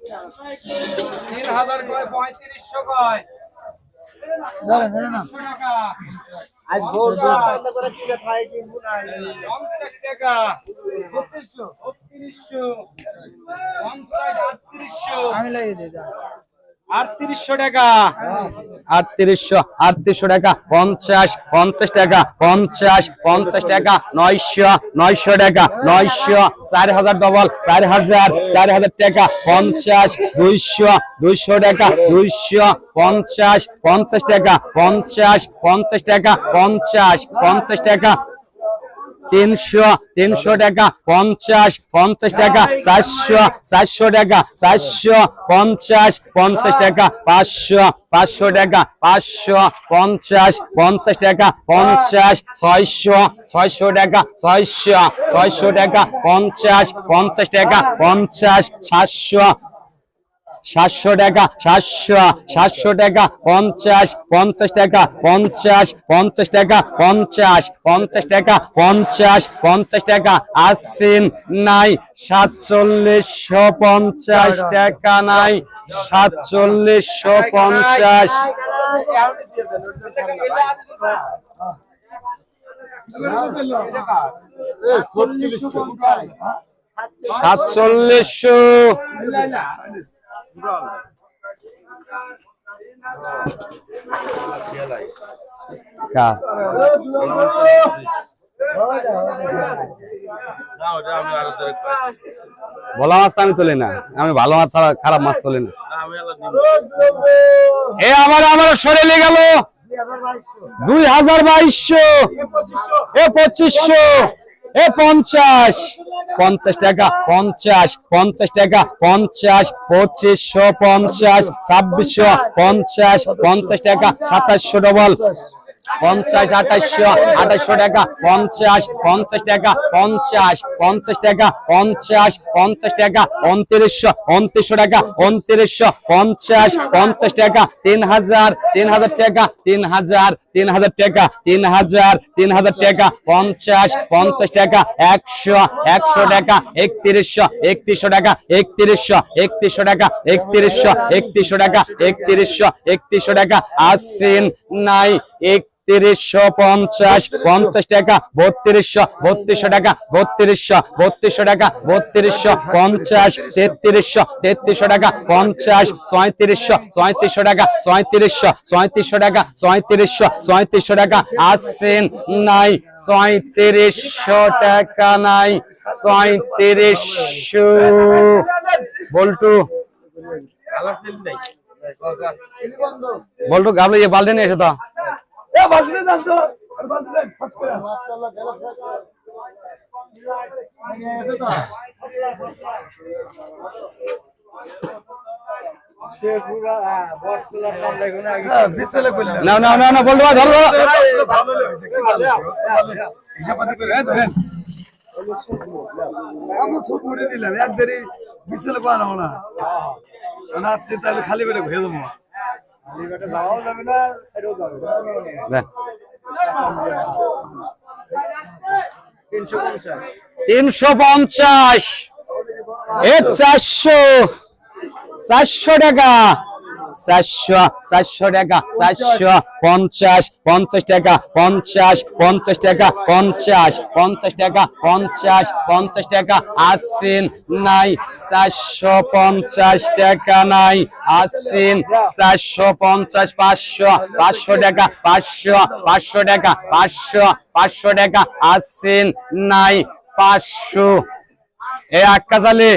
3000 কয় 3500 কয় টাকা আজ ভোর বন্ধ করে কিনে খাই কিনবো না 50 টাকা 3200 50 3800 আমি লাগিয়ে দিই 3800 টাকা 3800 টাকা 50 টাকা 50 টাকা 900 টাকা 4000 ডবল 4000 টাকা 50 200 টাকা 250 টাকা 50 টাকা 50 টাকা 300 টাকা 50 টাকা 400 টাকা 450 টাকা 500 টাকা 550 টাকা 600 টাকা 600 টাকা 50 টাকা 700 টাকা 700 টাকা 50 টাকা 50 টাকা 50 টাকা 50 টাকা আসছেন নাই 4750 টাকা নাই 4750 ভোলা মাছ আমি তুলি না, আমি ভালো মাছ ছাড়া খারাপ মাছ তুলি না। এ আমার শরীরে গেল 2200 এ 2500 এ 50 টাকা 50 টাকা 50 2550 2650 টাকা 2700 ডবল 50 2800 টাকা 50 টাকা 50 টাকা 50 টাকা 2900 টাকা 50 টাকা 3000 টাকা 3000 টাকা 3000 টাকা 50 টাকা 100 টাকা 3100 টাকা 3100 টাকা 3100 টাকা 3100 টাকা আসছেন নাই 3150 টাকা 3200 টাকা 3200 টাকা 3250 3300 টাকা 50 3700 টাকা 3700 টাকা 3700 টাকা আসছেন নাই 3700 টাকা নাই 3700 বল্টু গাবলে যে বালতি নিয়ে এসে তো না বলতো ধরো খালি পেটে ঘুরে দেবো 350 এ 400 টাকা 400 টাকা 450 টাকা 50 টাকা 50 টাকা 50 টাকা আসছেন নাই 450 টাকা নাই আসছেন 450 500 টাকা 500 টাকা 500 টাকা আসছেন নাই 500 এ আক্কা চালে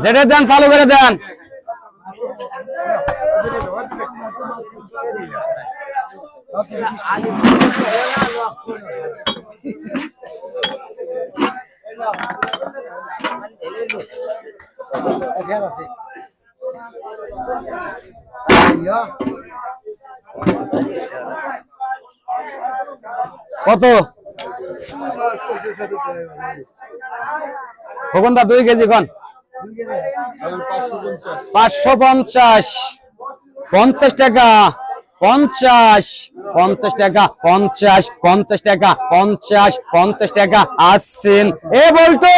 যেটা দেন চালু করে দেন কত খোকন দা 2 কেজি খন 550 50 টাকা 50 50 টাকা 50 50 টাকা 50 50 টাকা আসছেন এ বলতো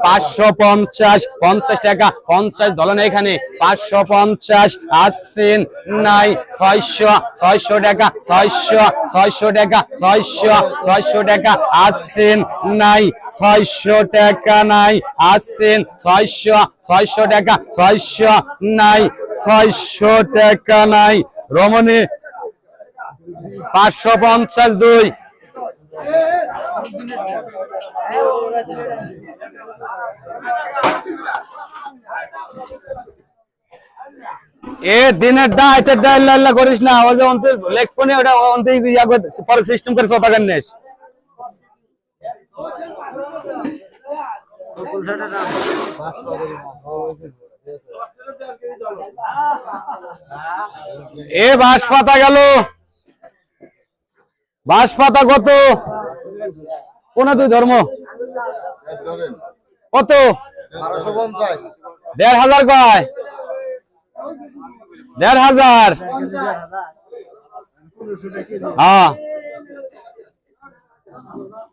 550 50 টাকা 50 ধরো না এখানে 550 আসছেন নাই 600 600 টাকা 600 600 টাকা 600 600 টাকা আসছেন নাই 600 টাকা নাই আসছেন 600 600 টাকা 600 নাই 600 টাকা নাই রমণী 552 এ দিনের দা এটা ডাইল্লা করিস না ওই যে অন্তে লেখপনি ওটা অন্তে ইয়া করে পরে সিস্টেম করে সোতা গান্নেস এ বাঁশ পাতা গেল বাঁশ পাতা কত কোন তুই ধর্ম কত 1500 কয় 1500 হ্যাঁ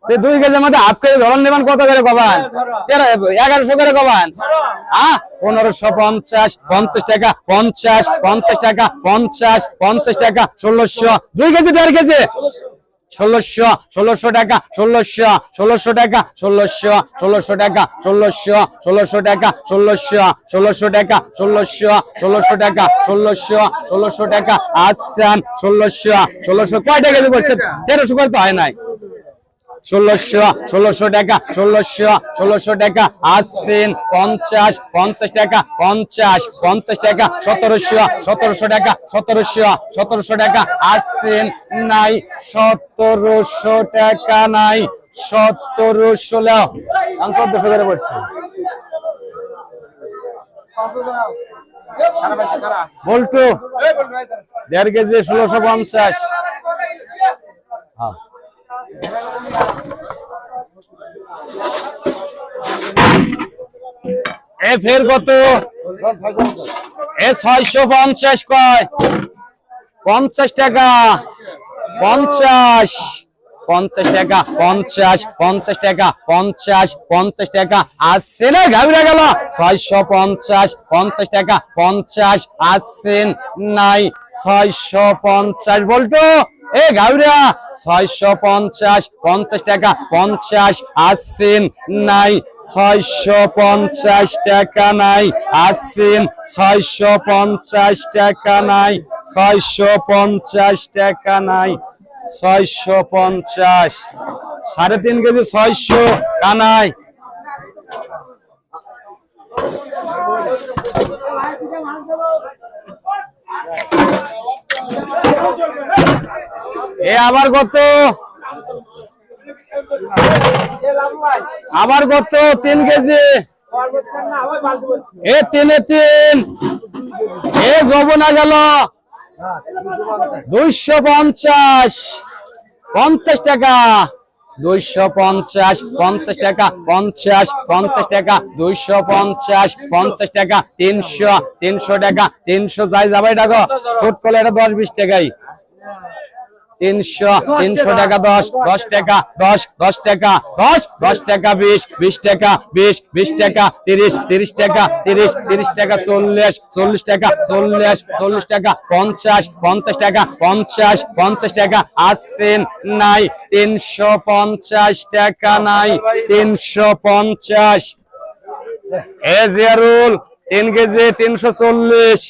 2 কেজির মধ্যে হাফ কেজি ধরন নেবেন কত করে কবান 1100 করে কবান 1550 50 টাকা 50 50 টাকা 50 50 টাকা 1600 2 কেজি 1.5 কেজি 1600 টাকা 1600 টাকা 1600 টাকা 1600 টাকা 1600 টাকা 1600 টাকা 1600 টাকা আসছেন 1600 কয় টাকা কেজি পড়ছে 1300 করে তো হয় নাই 1600 টাকা 1600 টাকা আসছেন 50 টাকা 50 টাকা 1700 টাকা 1700 টাকা আসছেন নাই 1700 টাকা নাই 1700 লাও 1400 করে পড়ছে বলতো 1.5 কেজি 1650 হ্যাঁ এ ফের কত এ 650 কয় 50 টাকা 50 50 টাকা 50 টাকা 50 টাকা আসছেন গাবিরা গেল 650 50 টাকা 50 আসছেন নাই 650 বলতো এ গাউরা 650 50 টাকা 50 আসছেন নাই 650 টাকা নাই আসছেন 650 টাকা নাই 650 টাকা নাই 650 3.5 কেজি 600 কানাই এ আবার কত আবার কত 3 কেজি এ 3 এ যমুনা গেল 250 50 টাকা 250 50 টাকা 50 টাকা 250 50 টাকা 300 টাকা 300 যাই যাবে টাকা ছোট করলে এটা 10-20 টাকাই 300 টাকা 10 টাকা 10 টাকা 10 টাকা 20 টাকা 20 টাকা 30 টাকা 30 টাকা 40 টাকা 40 টাকা 50 টাকা 50 টাকা আসছেন নাই 350 টাকা নাই 350 এ জিয়ারুল 3 কেজি 340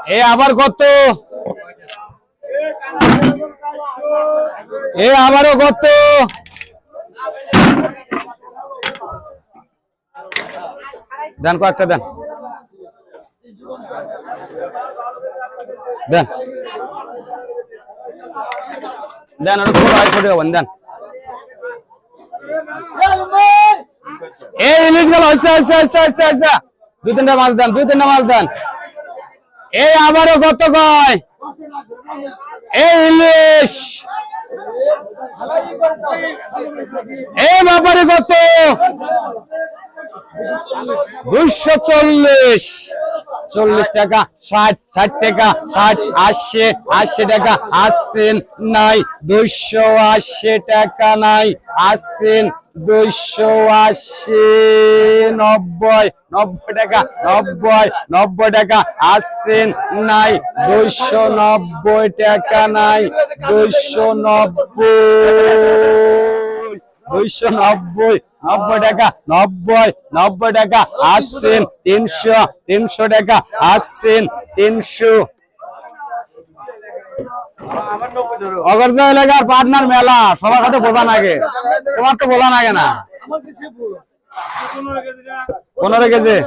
এ আবার কত এ আবারও কত দেন কয়েকটা দেন দেন দেন আর ছোট হবেন দেন এই ইলিশ গেল আচ্ছা দুই তিনটা মাছ দেন, দুই তিনটা মাছ দেন। এই আবারও কত কয়? এই ইলিশ এই ব্যাপারে কত? 240, 40 টাকা, 60, 60 টাকা, 60, 80, 80 টাকা, আসছেন নাই 280 টাকা নাই, আসছেন 280, 90, 90 টাকা, 90, 90 টাকা, আসছেন নাই 290 টাকা নাই, 290, 290, 90 টাকা, 90, 90 টাকা, আসছেন 300, 300 টাকা, আসছেন 300। অগরজা এলাকার পার্টনার মেলা সবার সাথে বোঝা লাগে, তোমার তো বোঝা লাগে না। 15 কেজি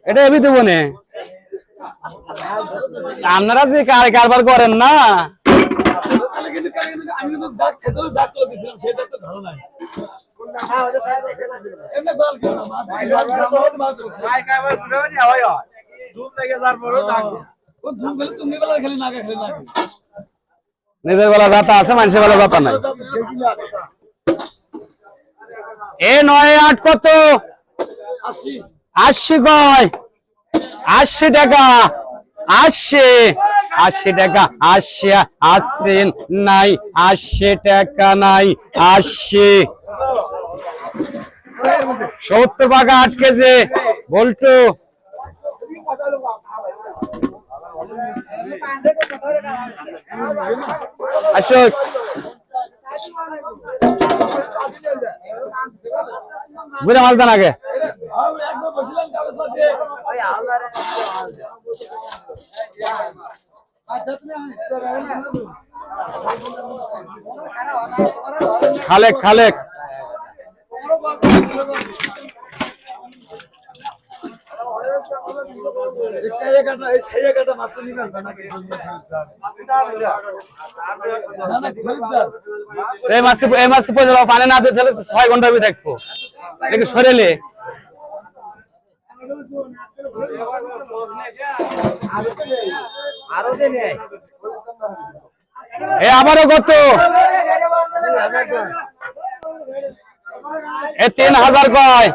এটা এবি দেবো নে, আপনারা যে কারবার করেন না। নিজের বেলা যাতা আছে, মানুষের বেলা যাতা নাই। এ 9, 8 কত? 80 কয়? 80 টাকা, 80, 80 টাকা, 80, আসছেন নাই 80 টাকা নাই, 80, 70 টাকা 8 কেজি বল্টু। আসো বুঝে মাছ দেন আগে। খালেক খালেক এই মাছকে পানি না দিয়ে 6 ঘন্টা আমি দেখবো এটাকে সরেলে। এ আবারও কত? এ 3000 কয়?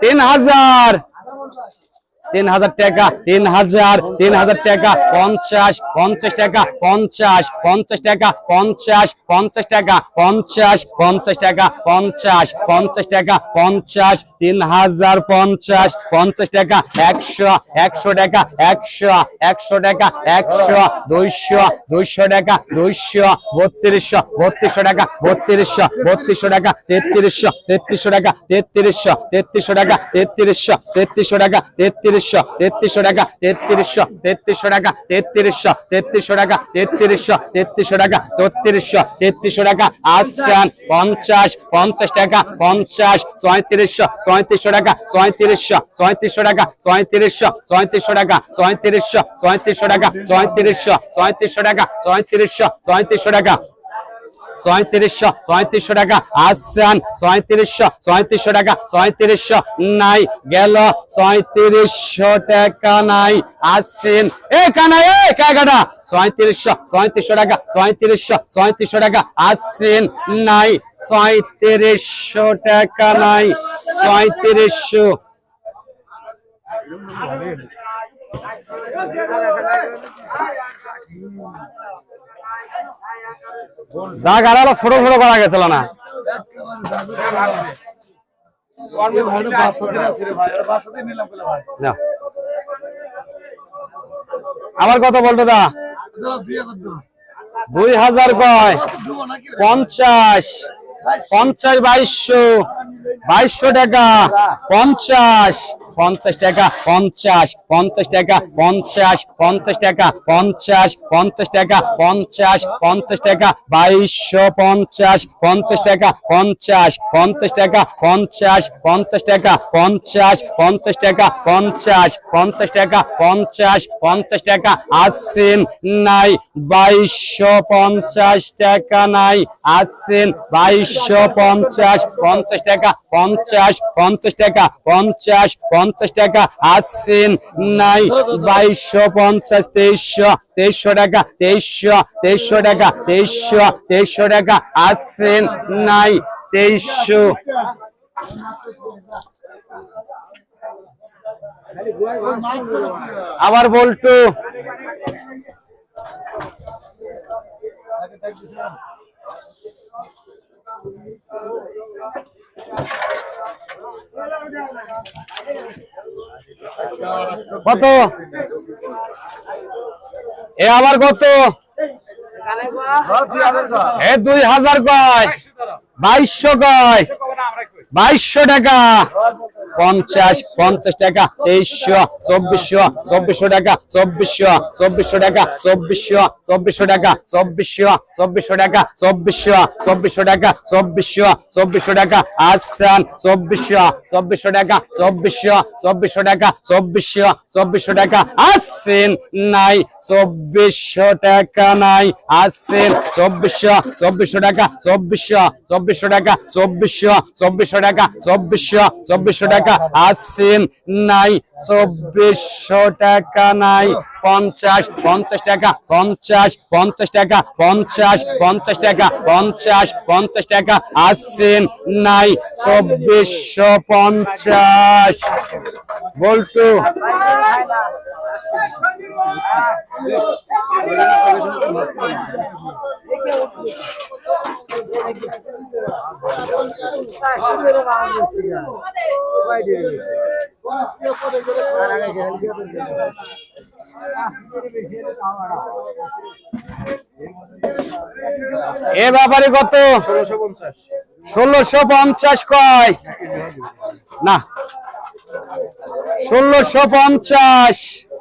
3000, 3000 টাকা, 3000, 3000 টাকা, 50, 50 টাকা, 50, 50 টাকা, 50, 50 টাকা, 50, 50 টাকা, 50, 50 টাকা, 50, 3050, 50 টাকা, 100, 100 টাকা, 100, 100 টাকা, 100, 200, 200 টাকা, 200, 3200, 3200 টাকা, 3200, 3200 টাকা, 3300, 3300 টাকা, 3300, 3300 টাকা, 3300, 3300 টাকা, 3300, 3300 টাকা, 3300, 3300 টাকা, 3300, 3300 টাকা, 3300, 3300 টাকা, 3300, 3300 টাকা, আসছেন 50, 50 টাকা, 50, 3700, 3700 টাকা, 3700, 3700 টাকা, 3700, 3700 টাকা, 3700, 3700 টাকা, 3700, 3700 টাকা, 3700, 3700 টাকা, 3700, 3700 টাকা, আসছেন 3700, 3700 টাকা, 3700 নাই গেল, 3700 টাকা নাই, আসছেন এ কানা এ কাগাটা 3700, 3700 টাকা, 3700, 3700 টাকা, আসছেন নাই 3700 টাকা নাই, 3700। দা গাড়ালো ছোট ছোট করা গেছিল না। আমার কত বলতো দা? 2000 কয়? 50, 50, 2200, 2200 টাকা, 50, 50 টাকা 50 50 টাকা 50 50 টাকা 50 50 টাকা 50 50 টাকা 2250 50 টাকা 50 50 টাকা 50 50 টাকা 50 50 টাকা 50 50 টাকা 50 50 টাকা আসছেন নাই 2250 টাকা নাই আসছেন 2250 50 টাকা 50 50 টাকা 50 50 টাকা আসছেন নাই 2250 2300 টাকা 2300 টাকা 2300 টাকা আসছেন নাই 2300 আবার বলটু কত এ আবার কত এ 2000 কয় 2200 কয় 2200 টাকা 50 50 টাকা 2300 2400 টাকা 2400 টাকা 2400 টাকা 2400 টাকা 2400 টাকা 2400 টাকা আসান 2400 টাকা 2400 টাকা 2400 টাকা আসেন নাই 2400 টাকা নাই আসেন 2400 টাকা 2400 টাকা 2400 টাকা 2400 টাকা আসেন নাই 2400 টাকা নাই 50 টাকা 50 টাকা 50 টাকা 50 টাকা আসেন নাই 2450 বলতো এ ব্যাপারে কত 1650 কয় না 1650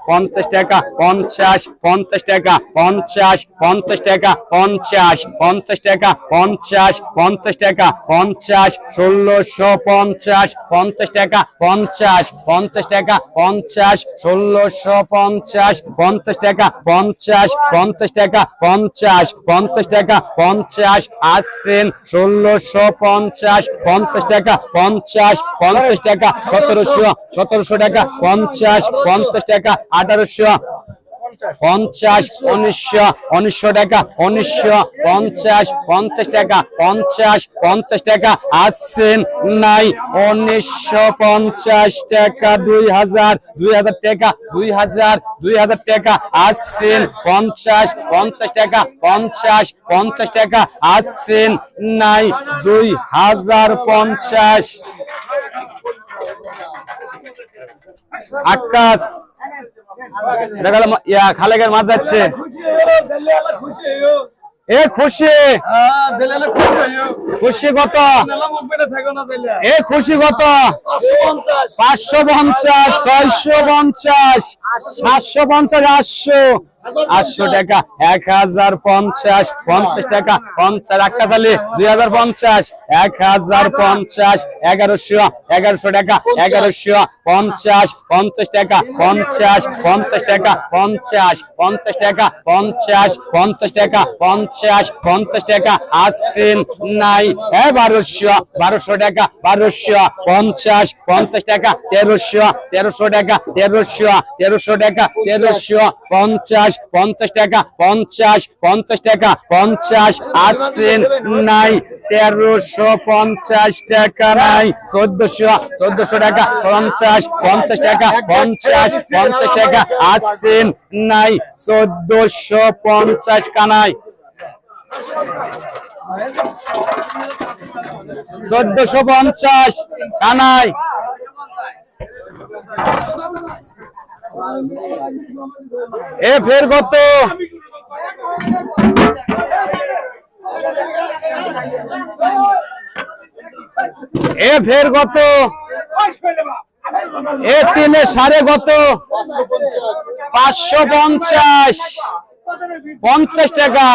50 টাকা 50 টাকা 50 টাকা 50 টাকা 50 টাকা 50 1650 50 টাকা 50 টাকা 50 1650 50 টাকা 50 টাকা 50 টাকা 50 আসছেন 1650 50 টাকা 50 টাকা 1700 টাকা 50 টাকা 1800 50 1900 টাকা 1950 টাকা 50 টাকা আসছেন নাই 1950 টাকা 2000 টাকা 2000 টাকা আসছেন 50 টাকা 50 টাকা আসছেন নাই 2050 আকাশ খালেকের মাছ যাচ্ছে এ খুশি খুশি কত এ খুশি কত 550 650 750 800 টাকা 1050 50 টাকা 50 টাকা চালি 2050 1050 1100 টাকা 1150 50 টাকা 50 টাকা 50 টাকা 50 টাকা 50 টাকা আসছেন নাই 1200 টাকা 50 টাকা 1300 টাকা 1300 টাকা 50 টাকা 50 টাকা 50 আসছেন নাই 1350 টাকা নাই 1400 টাকা 50 টাকা 50 টাকা আসছেন নাই 1450 কানাই 1450 কানাই এ ফের কত এ ফের কত এ তিনে সাড়ে কত? 550, 50 টাকা,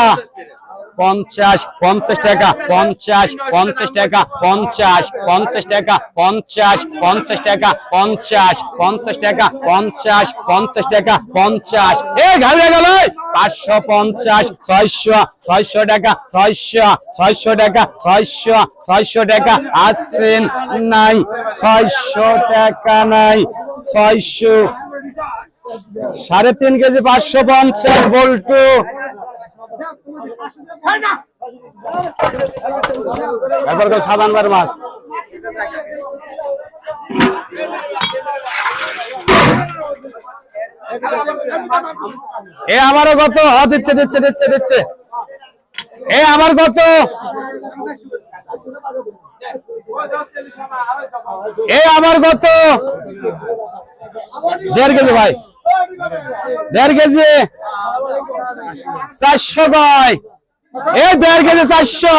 50, 50 টাকা, 50, 50 টাকা, 50, 50 টাকা, 50, 50 টাকা, 50, 50 টাকা, 50, 50 টাকা, 50, এ ঘাড়ে গেল 550, 600, 600 টাকা, 600, 600 টাকা, 600, 600 টাকা, আসছেন নাই, 600 টাকা নাই, 600, 3.5 কেজি 550 বল্টু। এবার সাধারণ মাছ এ আমারও কত? দিচ্ছে দিচ্ছে দিচ্ছে দিচ্ছে। এ আমার কত? এ আমার কত? 1.5 কেজি ভাই, 1.5 কেজি 400 কয়? এ 1.5 কেজি 400,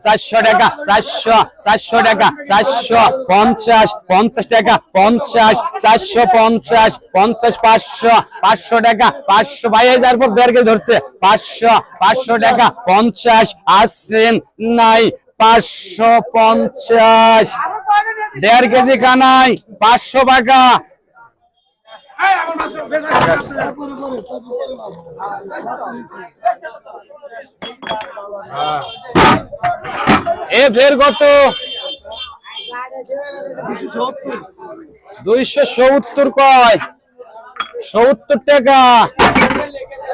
400 টাকা, 400, 400 টাকা, 450, 50 টাকা, 50, 450, 50, 500, 500 টাকা, 500 ভাই, এই যার পর 1.5 কেজি ধরছে, 500, 500 টাকা, 50, আসছেন নাই, 550, 1.5 কেজি কানাই 500 টাকা। এ ফের কত? 270 কয়? 70 টাকা,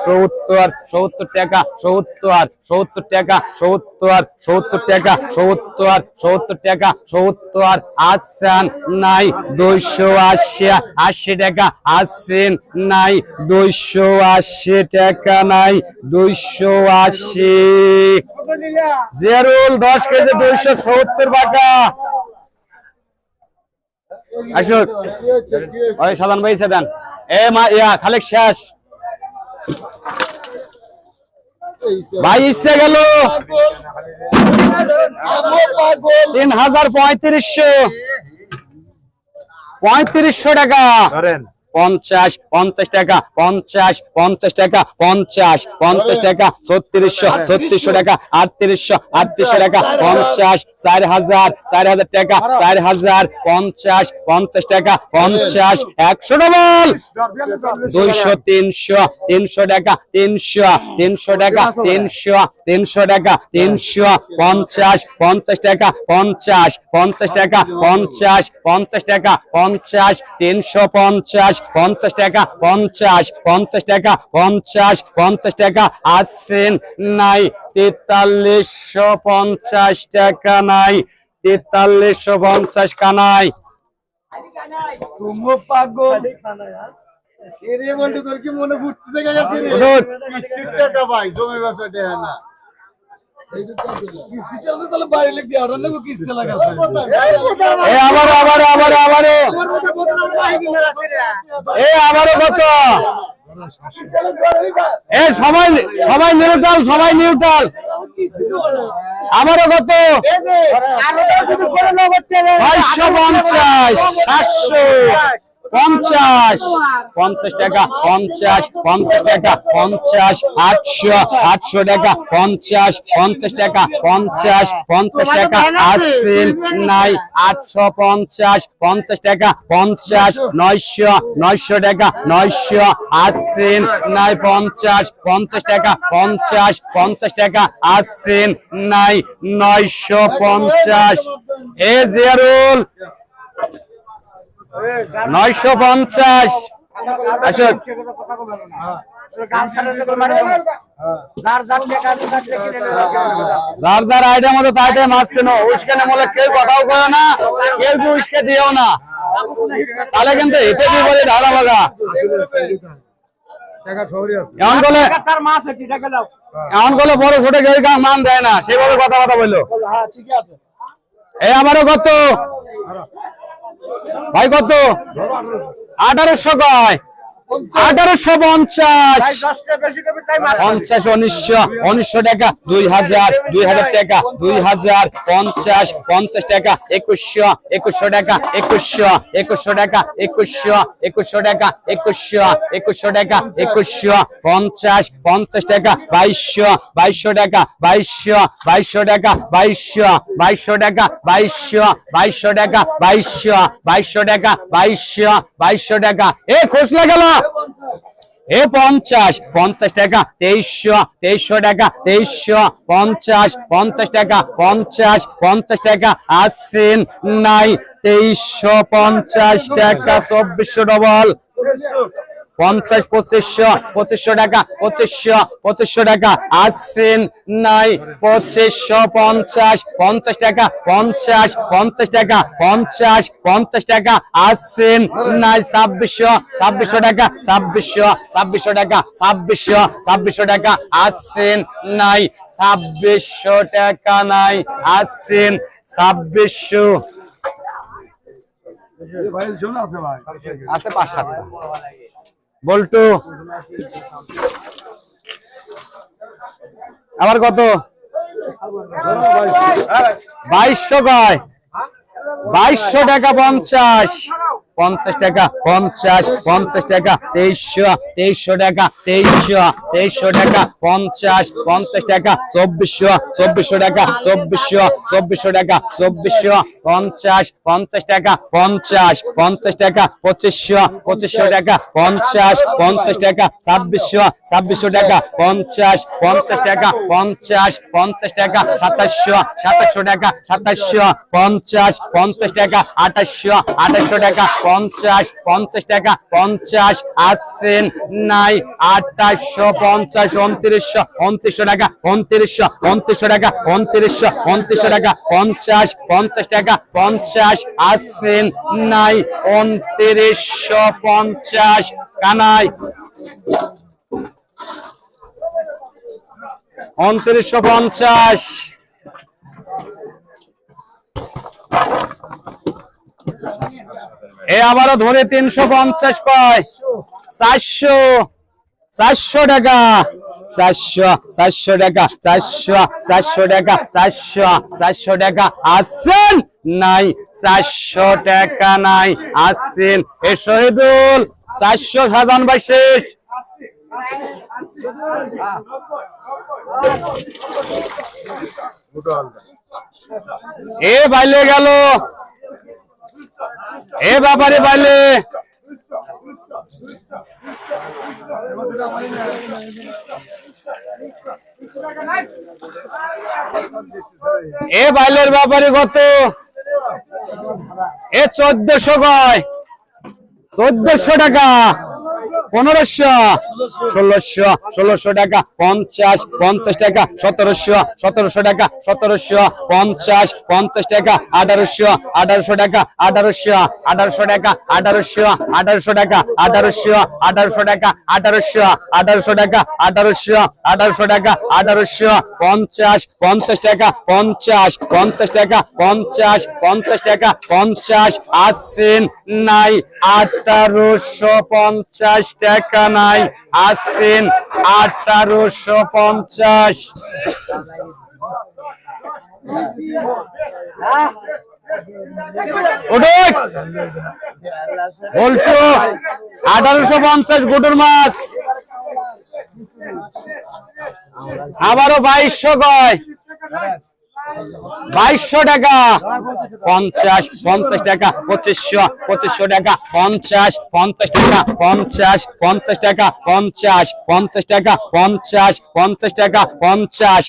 70, 70 টাকা, 70, 70 টাকা, 70, 70 টাকা, 70, 70 টাকা, 70, আসছেন নাই, 280, 80 টাকা, আসছেন নাই, 280 টাকা নাই, 280। জেরুল 10 কেজি 270 টাকা। আসুন ওই সাধারণ ভাই দেন। এ মা ইয়া খালেক শেষ ভাই, ইচ্ছে গেল 3500 টাকা, 50, 50 টাকা, 50, 50 টাকা, 50, 50 টাকা, 3600, 3600 টাকা, 3800, 3800 টাকা, 50, 4000, 4000 টাকা, 4000, 50, 50 টাকা, 50, 100 ডবল, 200, 300, 300 টাকা, 300, 300 টাকা, 300, 300 টাকা, 300, 50, 50 টাকা, 50, 50 টাকা, 50, 50 টাকা, 50, 350, 50 টাকা, 50, 50 টাকা, 50, 50 টাকা, আসছেন নাই, 4350 টাকা নাই, 4350 কানাই। তুমি পাগল এরে বলতে তোর কি মনে ফুটতে থেকে গেছে রে? কিস্তির টাকা ভাই, জমি বেচা দেয় না। কিস্তি চলতে তাহলে বাড়ি লিখ দিয়ে অন্য কো কিস্তি লাগাছে। এ আবার আবার আবার আবার এ আবারও কত? এ সবাই সবাই নিউট্রাল, সবাই নিউট্রাল। আমারও কত? 550, 700, 50, 50 টাকা, 50, 50 টাকা, 50, 800, 800 টাকা, 50, 50 টাকা, 50, 50 টাকা, আসছেন নাই, 850, 50 টাকা, 50, 900, 900 টাকা, 900, আসছেন নাই, 50, 50 টাকা, 50, 50 টাকা, আসছেন নাই, 950। এ জিয়ারুল 950। আসুন যার যার আইডিয়া মতো তাই তাই মাছ কেন, উস্কানে বলে কেউ কথাও করে না, কেউ কি উস্কে দিও না, তাহলে কিন্তু এতে কি বলে ধারা ভাগা। এমন করলে বড় ছোট কেউ মান দেয় না, সেভাবে কথা কথা বললো। এই আমারও কত ভাই? কত? 1800 কয়? 1850 50 1900 টাকা 2000 টাকা 2000 50 টাকা 2100 টাকা 2100 টাকা 2100 টাকা 2100 টাকা 50 টাকা 2200 টাকা 2200 টাকা 2200 টাকা 2200 টাকা 2200 টাকা 2200 টাকা এ খোসলা গেল এ 50 টাকা 2300 টাকা 50 টাকা 50 টাকা আসছেন নাই 2350 টাকা 2400 ডবল 2500 টাকা 2500 টাকা আসছেন নাই 2550 টাকা 50 টাকা 50 টাকা আসছেন নাই 2600 টাকা 2600 টাকা 2600 টাকা আসছেন নাই 2600 টাকা নাই আসছেন 2600 ভাই শোনা আছে ভাই আছে 5-7 বল্টু আবার কত 2200 কয় 2200 টাকা 50 টাকা 50 টাকা 2300 টাকা 2300 টাকা 50 টাকা 2400 টাকা 2400 টাকা 50 টাকা 50 টাকা 2500 টাকা 50 টাকা 2600 টাকা 50 টাকা 50 টাকা 2700 টাকা 50 টাকা 2800 টাকা 50 টাকা 50 আসছেন নাই 2850 2900 টাকা 2900 টাকা 2900 টাকা 50 টাকা 50 আসছেন নাই 2950 কানাই 2950 এ আবারও ধরে 350 কয় 400 টাকা 400 টাকা 400 টাকা 400 টাকা আসছেন নাই 400 টাকা নাই আসছেন এ শহীদুল 400 সাজান ভাই শেষ এ বাইলে গেল এ বাবারে বাইলে এ বাইলের ব্যাপারে কত এ 1400 কয় 1400 টাকা 1500 1600 টাকা 50 টাকা 1700 টাকা 50 টাকা 1800 টাকা 1800 টাকা 1800 টাকা 1800 টাকা 1800 টাকা 1800 টাকা 50 টাকা 50 টাকা 50 টাকা 50 আসছেন নাই 1850 টাকা নাই আসছেন 1850 বলতো 1850 গুটুর মাছ আবারও 2200 কয় 2200 টাকা 50 টাকা 2500 টাকা 50 টাকা 50 টাকা 50 টাকা 50 টাকা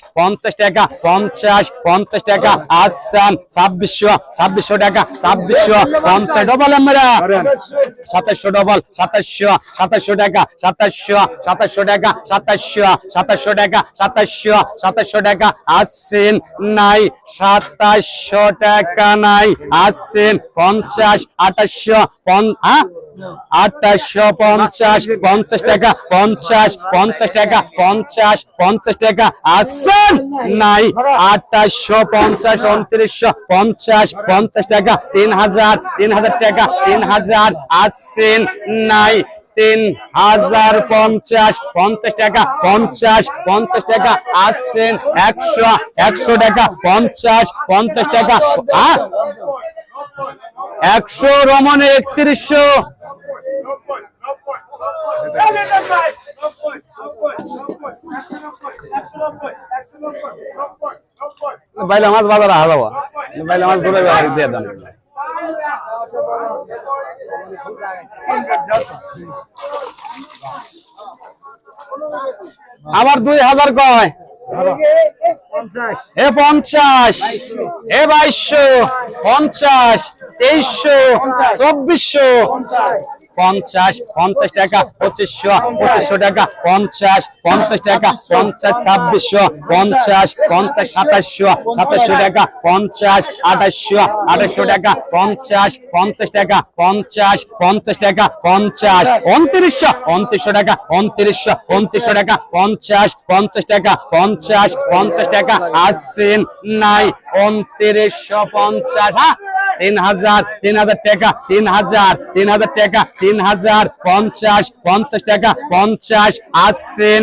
50 টাকা 50 টাকা আসান 2600 টাকা 50 ডবল আমরা 2700 ডবল 2700 টাকা 2700 টাকা 2700 টাকা 2700 টাকা আসছেন নাই 2700 টাকা নাই আসছেন 50 2850 50 টাকা 50 টাকা 50 টাকা আসছেন নাই 2850 2950 টাকা 3000 টাকা 3000 আসছেন নাই 3050 50 টাকা 50 50 টাকা আসছেন 100 100 টাকা 50 50 টাকা 100 রমনে 3100 বাইলা মাছ বাজারে হাজাবো বাইলা মাছ ধরে দিয়ে দেন আবার 2000 কয় এ 50 এ 2200 50 2300 2400 50 টাকা 2500 টাকা 50 টাকা 50 2600 50 2700 টাকা 50 2800 টাকা 50 টাকা 50 টাকা 50 2900 টাকা 2900 টাকা 50 টাকা 50 টাকা আসছেন নাই 2950 হ্যাঁ 3000 টাকা 3000 টাকা 3050 টাকা 50 আসছেন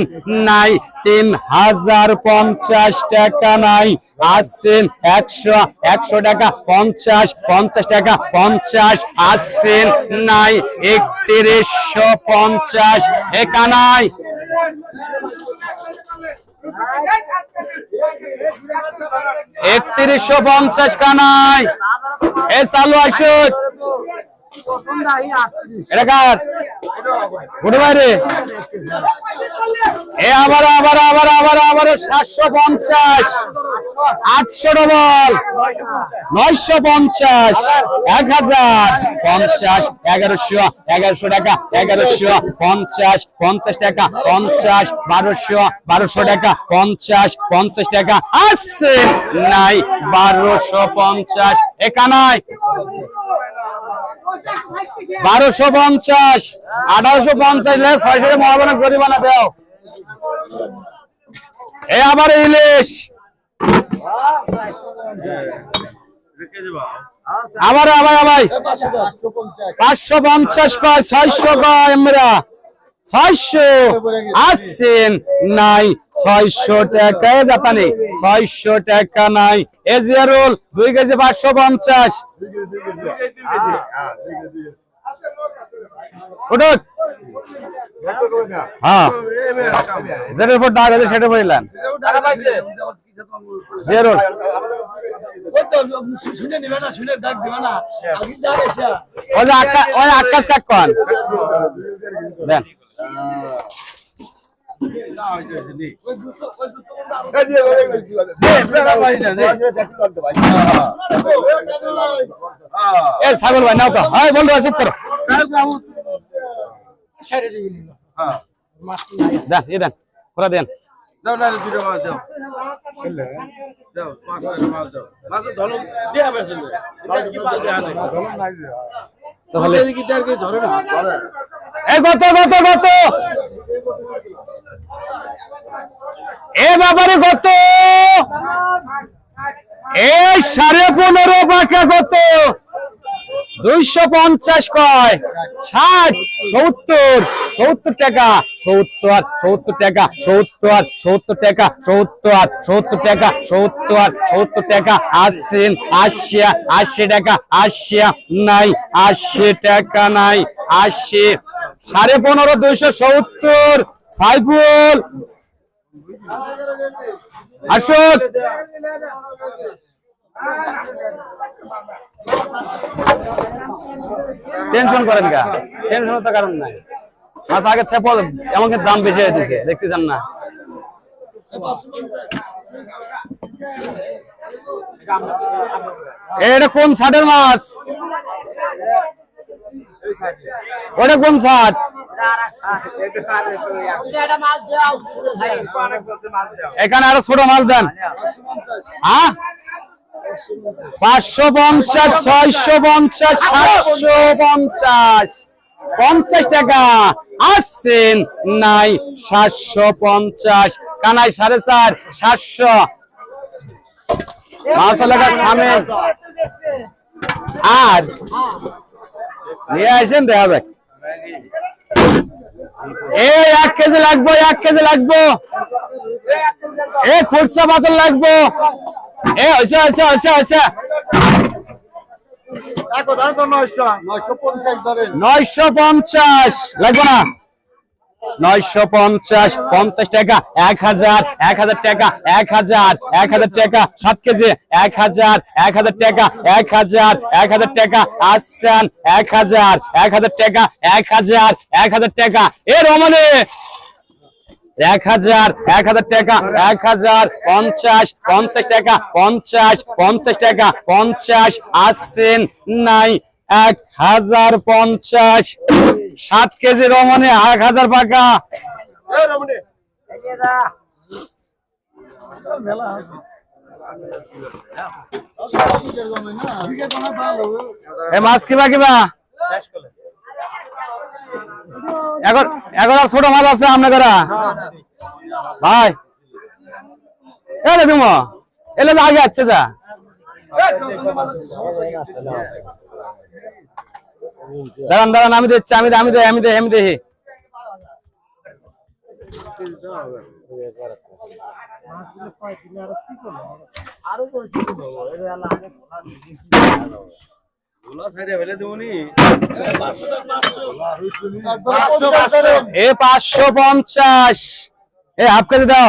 নাই 3050 টাকা নাই আসছেন 100 টাকা 50 টাকা 50 আসছেন নাই 3150 একানাই 3150 কানাই এ চালু আসুন এটা কার গুড বাইরে এ আবার 750 800 ডবল 950 1000 50 1100 টাকা 1150 টাকা 50 1200 টাকা 50 টাকা আসছে নাই 1250 একানাই 1250 1850 লেস 600 মহাবনা জরিমানা দাও এ আবার ইলিশ আবার 550 কয় 600 কয় আমরা 600 আসছেন নাই 600 টাকা জাপানি 600 টাকা নাই এ জিয়ারুল 2 কেজি 550 উঠুন হ্যাঁ যেটার উপর ডাক আছে সেটা বললেন জিয়ারুল ওই আকাশ কাক কন দেন ছাগল ভাই নাও তো হ্যাঁ বলবো চুপ করো দেন এ দেন ওরা দেন কত এ বাবারে কত এই 15.5 পাকা কত 250 কয় 60 70 টাকা 70 টাকা 70 টাকা 70 টাকা আসছেন 80 টাকা 80 নাই 80 টাকা নাই 80 15.5 270 সাইফুল আসুন টেনশন করেন কা টেনশন তো কারণ নাই মাছ আগে থেকে এমনকি দাম বেশি হয়ে দিছে দেখতেছেন না এটা কোন ছাটের মাছ ওটা কোন ছাট এখানে আরো ছোট মাছ দেন হ্যাঁ 550 650 750 50 টাকা আসছেন নাই 750 কানাই 4.5 700 মাছ লাগা খামে আর নিয়ে আসেন দেখা যাক এই 1 কেজি লাগবে, 1 কেজি লাগবে। এই খুরসা পাতল লাগবে। এই হইছে হইছে হইছে হইছে। দেখো দাও তো 950 ধরেন। 950 লাগবে না? 950 50 টাকা 1000 1000 টাকা 1000 1000 টাকা 7 কেজি 1000 1000 টাকা 1000 1000 টাকা আসছেন 1000 1000 টাকা 1000 1000 টাকা এ রমণী 1000 1000 টাকা 1000 50 50 টাকা 50 50 টাকা 50 আসছেন নাই 1050 7 কেজি রমণী 1000 টাকা এই রমণী মেলা আছে এ মাছ কিবা কিবা এখন এখন আর ছোট মাছ আছে আপনাদের ভাই এলে তুমি এলে তো আগে আছে যা দাঁড়ান দাঁড়ান আমি দেখছি আমি দেখি এ 550 এ হাফ কেজি দাও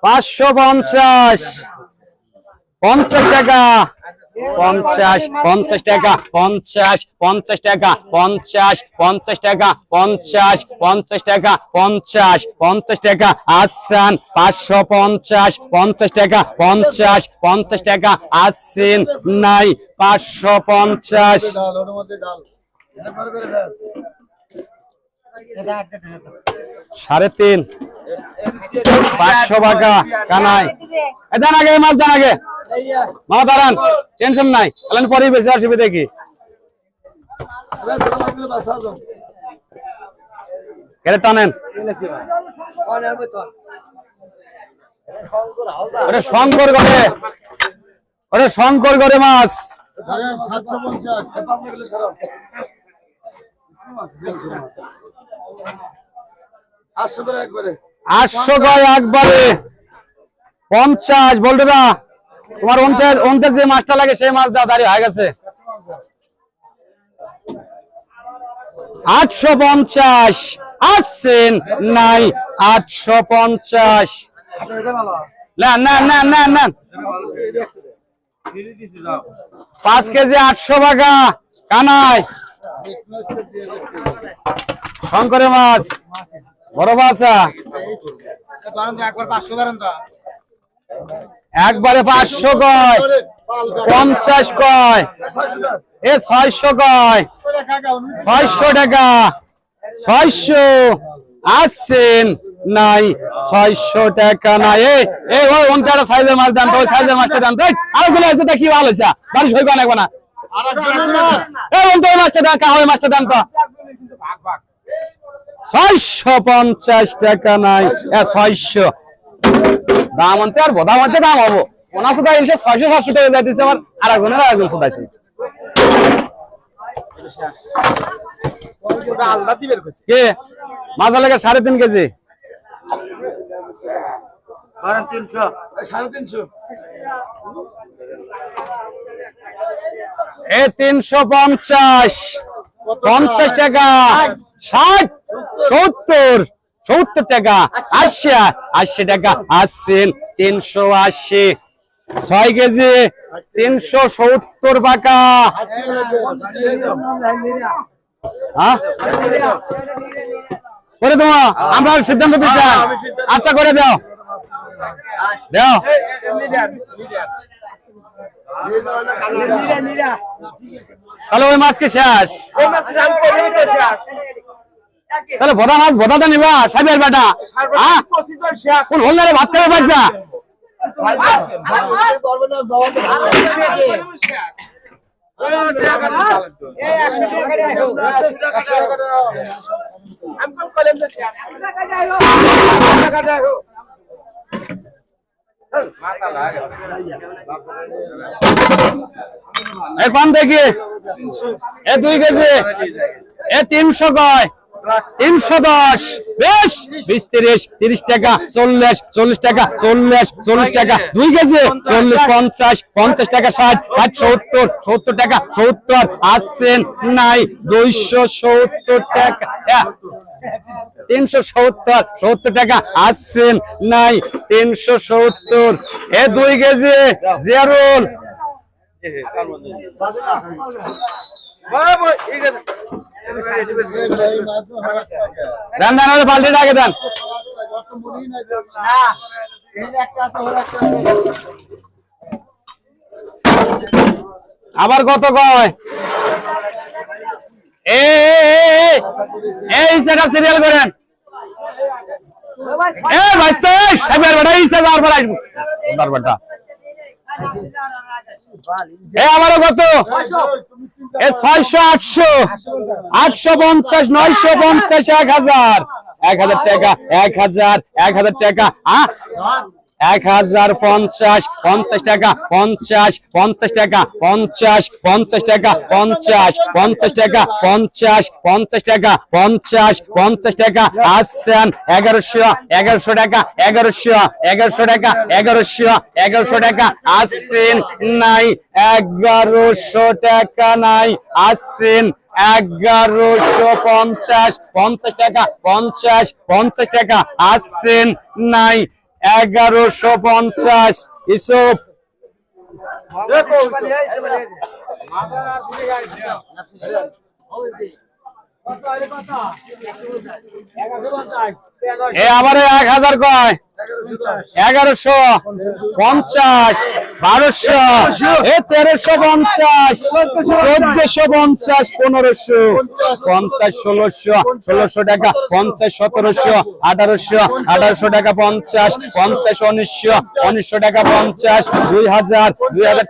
550 50 টাকা 50 50 টাকা 50 50 টাকা 50 50 টাকা 50 50 টাকা 50 50 টাকা আসছেন 550 50 টাকা 50 50 টাকা আসছেন নাই 550 ডাল ওর মধ্যে ডাল 3.5 500 টাকা কানাই দেন আগে মাছ দেন আগে মামা দাঁড়ান টেনশন নাই এলেন পরেই বেশি অসুবিধা কি কেটে টানেন ওরে শঙ্কর করে মাছ ধরেন 750 800 গয় একবারে 50 বলতে দা তোমার অন্তে যে মাছটা লাগে সেই মাছ দাও দাঁড়িয়ে হয়ে গেছে 850 আসছেন নাই 850 না না না না না 5 কেজি 800 টাকা কানাই শঙ্করের মাছ বড় মাছা একবার 500 ধরেন তো একবারে 500 কয় 50 কয় এ 600 কয় 600 টাকা 600 আসছেন নাই 600 টাকা নাই এই ওই ওনটা সাইজের মাছ দাম ওই সাইজের মাছটা দাম দেখ আর চলে আসছে তা কি ভালো হইছে বারিশ হইবা না কোনা এই ওনটা মাছটা দাম কাহই মাছটা দাম তো 650 টাকা নাই 600 দাম আনতে আর বোধা মধ্যে দাম হবো ওনার সাথে 600-700 টাকা যাইতেছে আমার আরেকজন সাদাইছে কে মাছ লাগে 3.5 কেজি 350 এ 350 50 টাকা 60 70 টাকা 80 টাকা আসছেন 380 6 কেজি 370 টাকা হ্যাঁ করে তোমা আমরা সিদ্ধান্ত দিচ্ছি আচ্ছা করে দাও দাও তাহলে ওই মাছ কি শেষ তাহলে ভোদা মাছ ভোদাটা নিবা সাহেবের বেটা কোন হলনারে ভাত খাবে বাচ্চা কম দেখি 2 কেজি এ 300 কয় 310 বেশ 20 30 30 টাকা 40 40 টাকা 40 40 টাকা 2 কেজি 40 50 50 টাকা 60 60 70 70 টাকা 70 আসছেন নাই 270 টাকা 370 70 টাকা আসছেন নাই 370 এ 2 কেজি জিয়ারুল দেন দেন বালতি আগে দেন আবার কত কয় এই সেটা সিরিয়াল করেন এ ভাইস্তে সাহেবের বেটা এই সেটা আর বাড়াইবো বারবারটা এ আমারও কত এ 600 800 850 950 1000 1000 টাকা 1000 টাকা 1050 50 টাকা 50 50 টাকা 50 50 টাকা 50 50 টাকা 50 50 টাকা 50 50 টাকা আসছেন 1100 টাকা 1100 টাকা 1100 টাকা আসছেন নাই 1100 টাকা নাই আসছেন 1150 50 টাকা 50 টাকা আসছেন নাই 1150 ইসব এ আবার 1000 কয় 1150 1200 এ 1350 1450 1500 50 1600 টাকা 50 1700 1800 টাকা 50 1900 টাকা 50 2000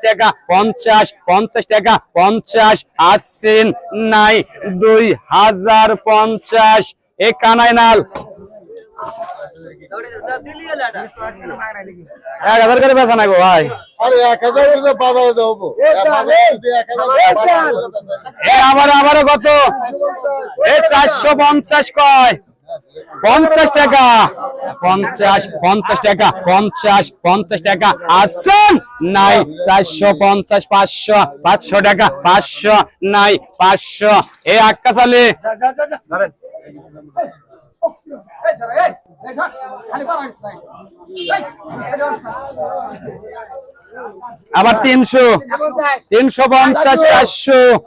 টাকা 50 টাকা 50 আসছেন নাই 2050 এ কানাই নাল 1000 করে বেচা নাই গো ভাই আরে 1000 বাজারে দেবো এ আবারও কত এ 450 কয় 50 টাকা 50 টাকা 50 টাকা আসছেন নাই 450 500 টাকা 500 নাই 500 এ আক্কা চালে আবার 300 350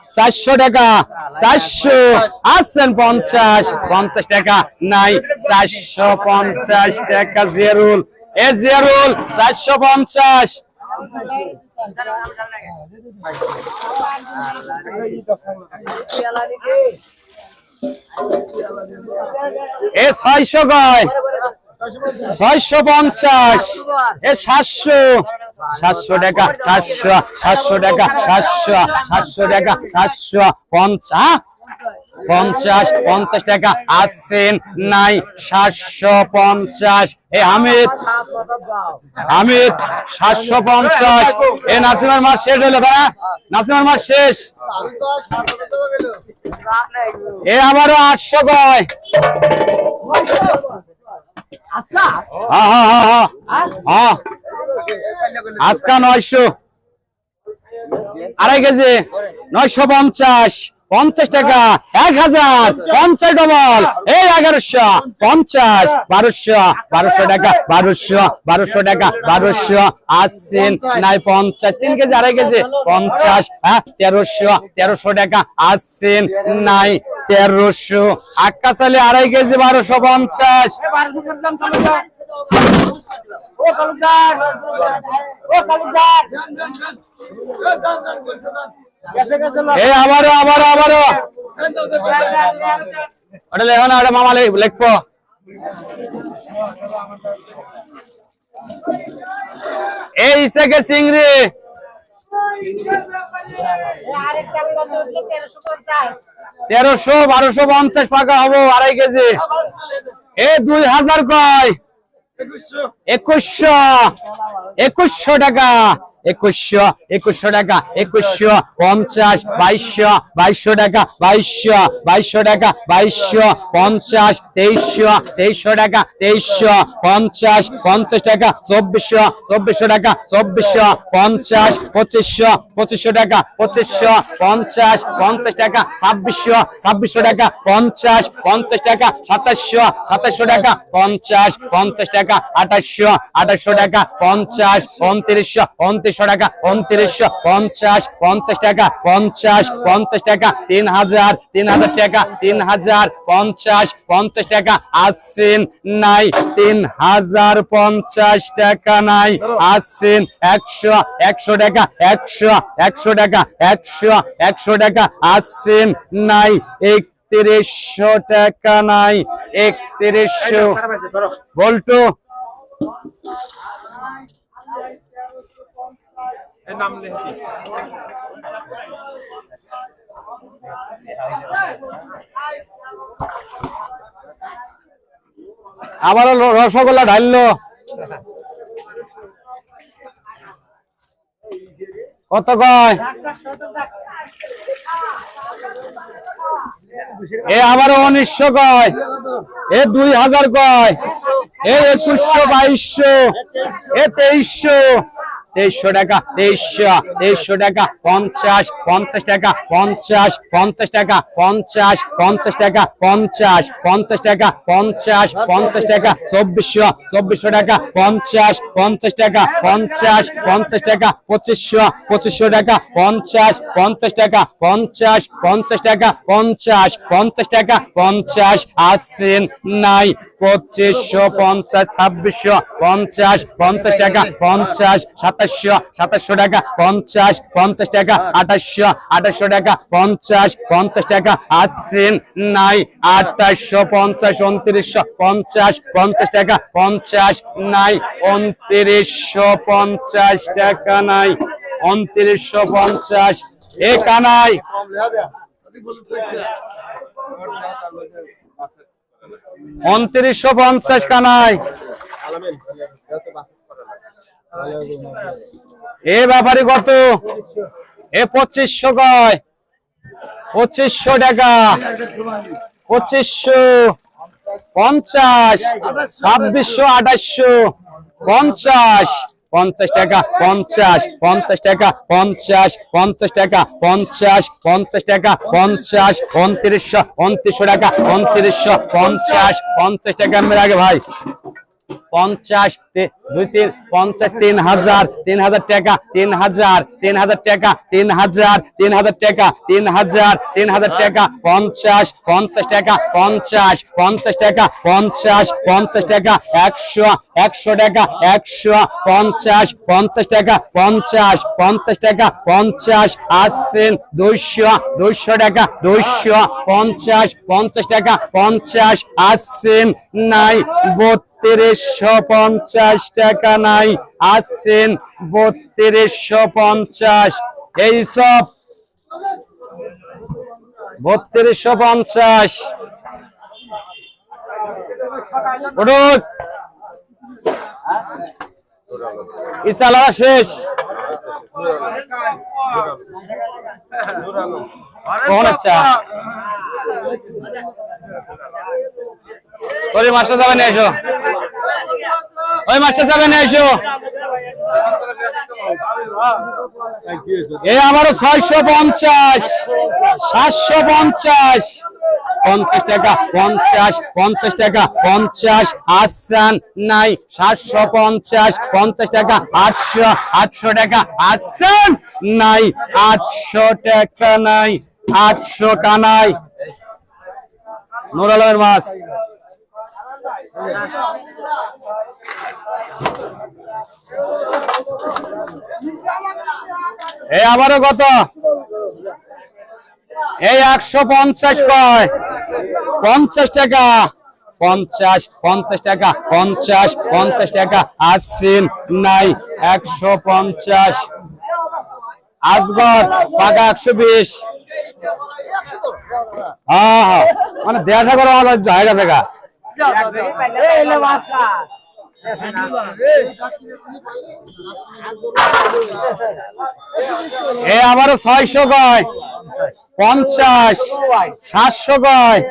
400 টাকা 400 আসছেন 50 টাকা নাই 450 টাকা জিয়ারুল এ জিয়ারুল 450 এ 600 কয় 650 এ 700 টাকা 700 টাকা 700 টাকা 750 টাকা আসছেন নাই 750 এ হামিদ 750 এ নাসিমের মাস শেষ হইলো তারা নাসিমের মাস শেষ এ আবারও 800 কয় আজকা 900 আড়াই কেজি 950 50 টাকা 1000 50 ডবল এই 1150 1200 টাকা 1200 টাকা 1200 আসছেন নাই 50 3 কেজি আড়াই কেজি 50 1300 টাকা আসছেন নাই 1300 আক্কা চালে আড়াই কেজি 1250 এই আবারও ওটা লেখো না ওটা মামা লিখবো এই ইসাকে চিংড়ি 1300-1250 টাকা হবো আড়াই কেজি এ 2000 কয় 2100 টাকা 2100 টাকা 2150 2200 টাকা 2200 টাকা 2250 2300 টাকা 2350 টাকা 2400 টাকা 2450 2500 টাকা 2550 টাকা 2600 টাকা 50 টাকা 2700 টাকা 50 টাকা 2800 টাকা 50 2900 টাকা 50 টাকা 50 টাকা 3000 টাকা 3050 টাকা আসছেন নাই 3050 টাকা নাই আসছেন 100 টাকা 100 টাকা 100 টাকা আসছেন নাই 3100 টাকা নাই 3100 বলতো নাম লেখি আবারও রসগোল্লা ঢাললো কত কয় এ আবারও 1900 কয় এ 2000 কয় এ 2100 2200 এ 2300 টাকা 2300 টাকা 50 টাকা 50 টাকা 50 টাকা 50 টাকা 50 টাকা 2400 টাকা 50 টাকা 50 টাকা 2500 টাকা 50 টাকা 50 টাকা 50 টাকা 50 আসছেন নাই 2550 2650 টাকা 50 2700 টাকা 50 টাকা 2800 টাকা 50 টাকা আসছেন নাই 2850 2950 টাকা 50 নাই 2950 টাকা নাই 2950 এ কানাই 2950 কানাই এ ব্যাপারে কত এ 2500 কয় 2500 টাকা 2500 50 2600 2800 50 টাকা 50 টাকা 50 টাকা 50 টাকা 50 2900 টাকা 2950 টাকা মেরে আগে ভাই 50 50 3000 টাকা 3000 টাকা 3000 টাকা 3000 টাকা 50 টাকা 50 টাকা 50 টাকা 100 টাকা 150 টাকা 50 টাকা 50 আসছেন 200 টাকা 250 টাকা 50 আসছেন নাই 3250 টাকা নাই আসছেন 3250 এই সব 3250 উঠুন ইসালা শেষ কখন আচ্ছা ওই মাস্টার যাবে না এসো ওই মাস্টার যাবে না এসো এই আমারও 650 750 50 টাকা 50 টাকা 50 আসছেন নাই 750 50 টাকা 800 টাকা আসছেন নাই 800 টাকা নাই 800 কানাই নুর আলমের মাছ এই আবারও কত এই 150 কয় 50 টাকা 50 টাকা 50 টাকা আসছেন নাই 150 আজগর পাকা 120 হ্যাঁ মানে দেখা করা জায়গা জায়গা এ আবারও 600 কয় 50 700 কয়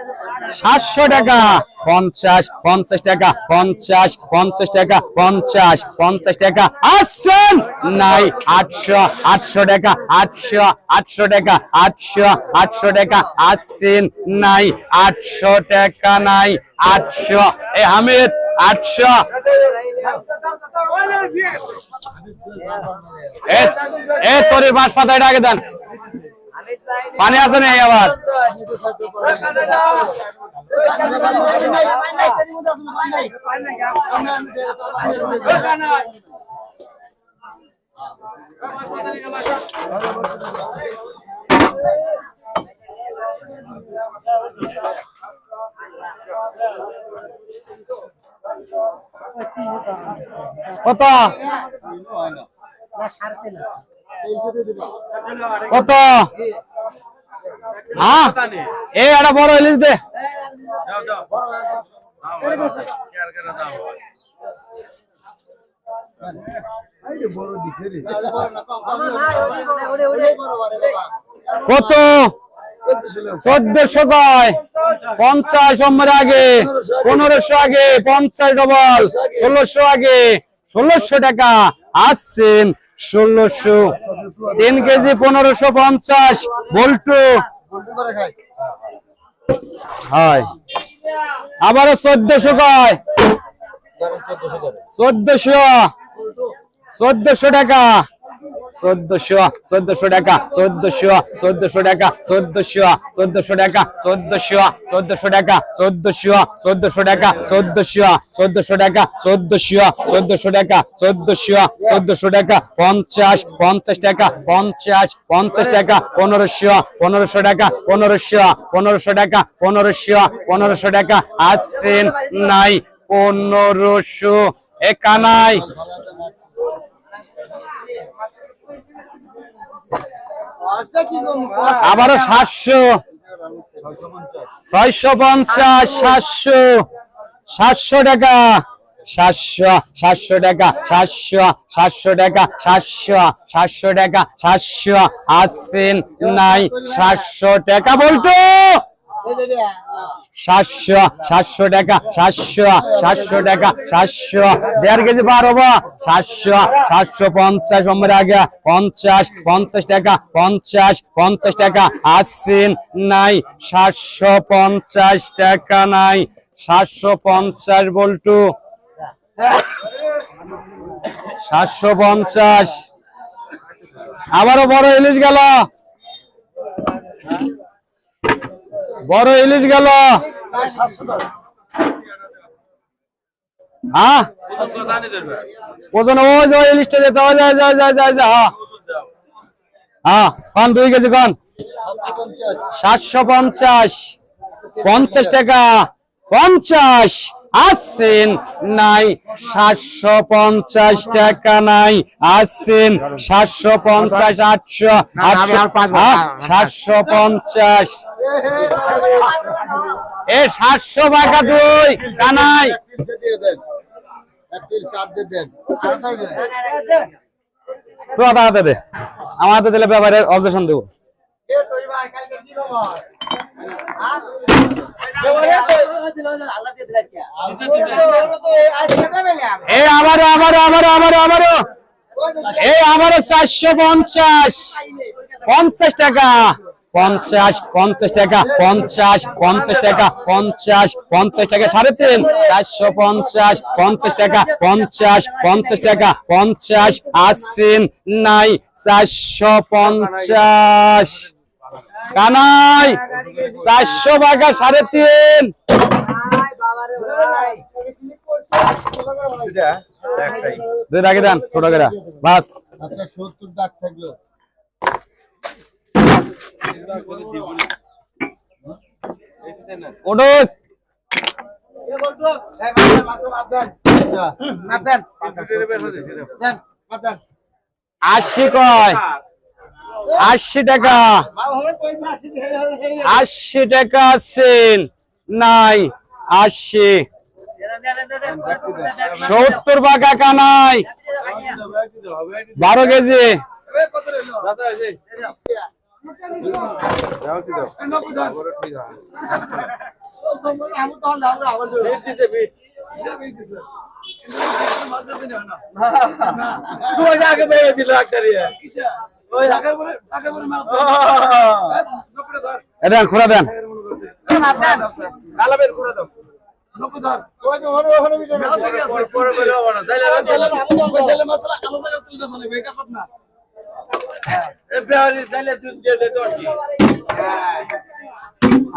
700 টাকা 50 50 টাকা 50 50 টাকা 50 50 টাকা আসছেন নাই 800 800 টাকা 800 800 টাকা 800 800 টাকা আসছেন নাই 800 টাকা নাই 800 এ হামিদ 800 এ তোরে বাস পাতায় ডাকে দেন পানি আছে না আবার কত কত হ্যাঁ এই একটা বড় ইলিশ দে কত 1400 কয় 50 নম্বর আগে 1500 আগে 50 ডবল 1600 আগে 1600 টাকা আসছেন 1600 3 কেজি 1550 বল্টু হয় আবারও 1400 কয় 1400 টাকা 1400 টাকা 1400 টাকা 1400 টাকা 1400 টাকা 1400 টাকা 1400 টাকা 1400 টাকা 1400 টাকা 50 50 টাকা 50 50 টাকা 1500 টাকা 1500 টাকা 1500 টাকা আসছেন নাই 1500 এ কানাই আবারও 700 650 700 টাকা 700 টাকা 700 টাকা 700 টাকা 700 আসছেন নাই 700 টাকা বলতো 700 টাকা 700 টাকা 700 1.5 কেজি পার হবো 750 নম্বর আগে 50 টাকা 50 টাকা আসছেন নাই 750 টাকা নাই 750 বল্টু 750 আবারও বড় ইলিশ গেল বড় ইলিশ গেল হ্যাঁ ওজন ওই যে ইলিশটা যেতে হয় হ্যাঁ কন 2 কেজি কন 750 50 টাকা 50 আসছেন নাই 750 টাকা নাই আসছেন 750 750 এ 700 টাকা দুই কানাই তো আদা দে আমার হাতে দিলে ব্যাপারে অবজেকশন দেবো এই আমারও 450 50 টাকা 50 টাকা 50 টাকা 50 টাকা 3.5 450 50 টাকা 50 টাকা 50 আসছেন নাই 450 কানাই 400 টাকা 3.5 দুই রাখে দেন ছোট করে বাস আচ্ছা 70 টাকা থাকলো ওটো 80 কয় 80 টাকা 80 টাকা আছেন নাই 80 70 বা কাকা নাই 12 কেজি আগে বেড়ে দিল একটা দেন খোলা দেন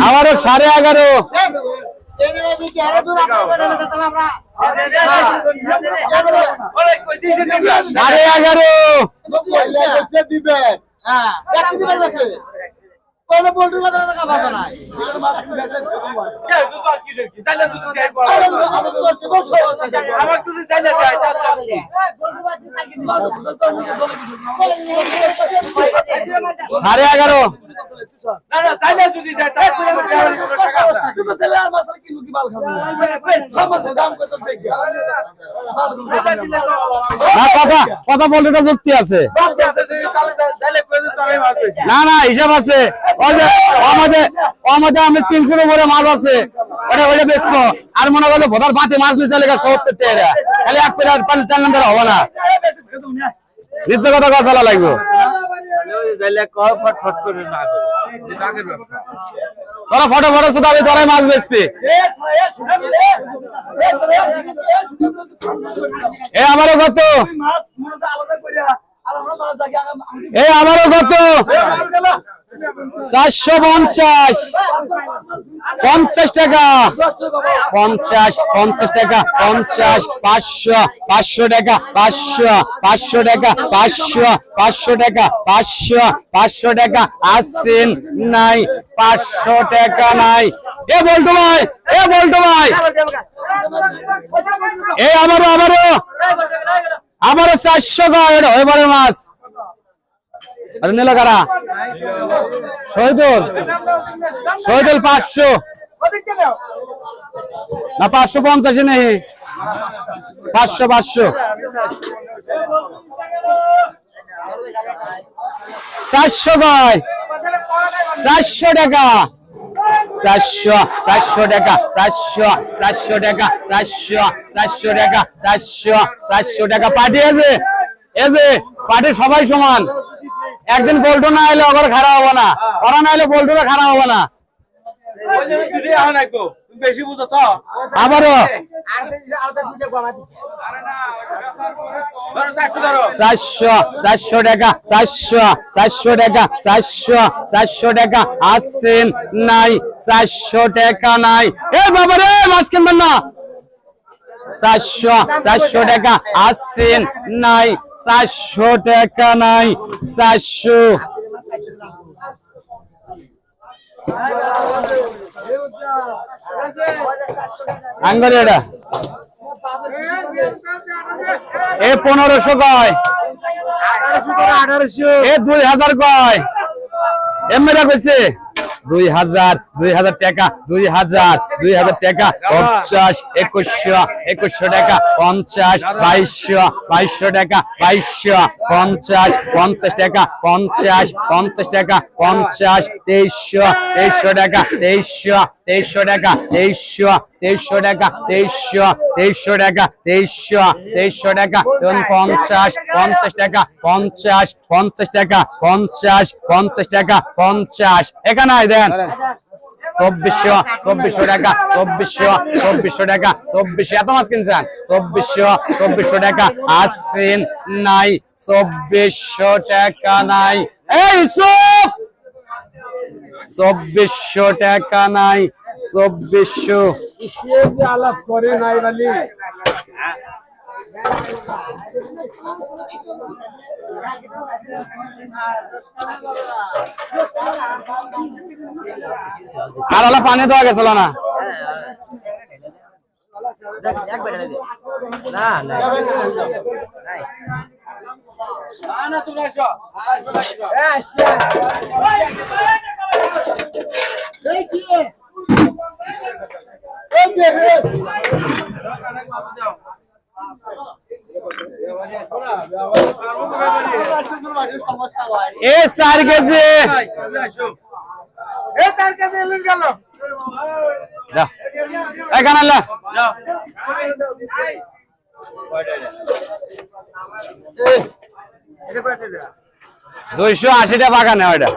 আমারও 11.5 কথা বলতে যুক্তি আছে না না হিসাব আছে আমাদের আমি 300 উপরে মাছ আছে ওটা বেচবো আর মনে করলো ভোটার বাটি মাছ নিচে লেখা 70 টাকা খালি এক প্লেট পানি নম্বর হবে না নিজ কথা কথা লাগবে তোরা ফটো ফটো শুধু আমি তোরাই মাছ বেচবি এ আমারও কত আমারও কত 450 50 টাকা 50 টাকা 50 500 টাকা 500 টাকা 500 টাকা 500 টাকা আসেন নাই 500 টাকা নাই এ বলতো ভাই এ আমারও 400 গায় এবারে মাছ আরে নিল কারা শহীদুল 500 না 550 নেই 500 400 গায় 400 টাকা 400 টাকা 400 টাকা 400 টাকা 400 টাকা পার্টি আছে পার্টি সবাই সমান একদিন বল্টু না এলে ওর খারাপ হবে না ওরা না এলে বল্টুরা খারাপ হবে না বেশি বুঝো তো আবারও 400 টাকা 400 টাকা 400 টাকা আসেন নাই 400 টাকা নাই এ বাবা রে মাছ কিনবেন না 400 টাকা আসেন নাই 400 টাকা নাই 400 আঙ্গুর এটা এ 1500 কয় 1800 এ 2000 কয় এমরা কইছে 2000 টাকা 2000 টাকা 50 2100 টাকা 50 2200 টাকা 50 টাকা 50 টাকা 50 2300 টাকা 2300 টাকা 2300 টাকা 2300 টাকা 2300 টাকা 50 টাকা 50 টাকা 50 টাকা 50 এখানে দেন 2400 টাকা 2400 টাকা 24 এত মাছ কিনছেন 2400 টাকা আসেন নাই 2400 টাকা নাই এই সব 2400 টাকা নাই 2400 আলাপ করে নাই বালি আর আলা পানি দেওয়া গেছিল না 4 কেজি এ 4 কেজি এলেন গেল দাও এখানে আল্লাহ এটা কয়টা রে 280 টাকা বাগানে ওইটা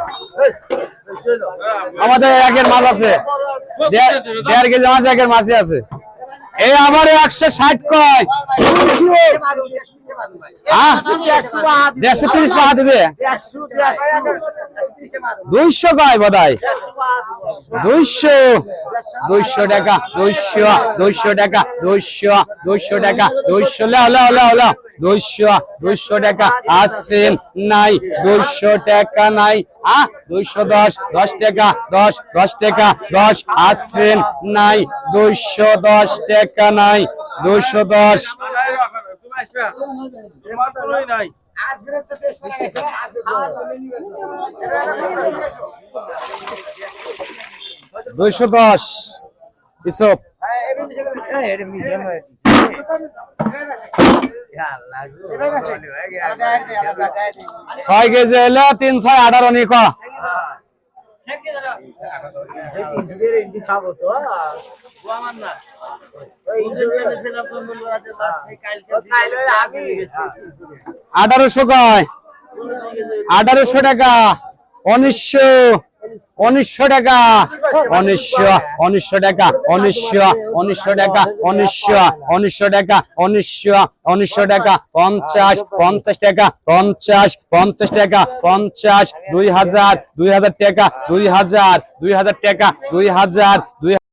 আমাদের একের মাছ আছে 1.5 কেজি মাছ একের মাছই আছে এই আবার 160 কয় হ্যাঁ 130 টাকা দিবে 200 কয় বোধহয় 200 টাকা 200 টাকা 200 টাকা 200 লাও 200 টাকা আসেন নাই 200 টাকা নাই 210 টাকা 10 টাকা 10 আসেন নাই 210 টাকা নাই 210 নাই আজকে তো দেশ হয়ে গেছে আজকে 210 ইসব এটা মিডিয়াম হয় এবার আছে আলাদা আলাদা 6 কেজি হলো 318 নিক খাবো তো আমার না কালকে আমি 1800 কয় 1800 টাকা 1900 টাকা 1900 টাকা 1900 টাকা 1900 টাকা 1900 টাকা 50 টাকা 50 টাকা 2000 টাকা 2000 টাকা 2000 টাকা 2000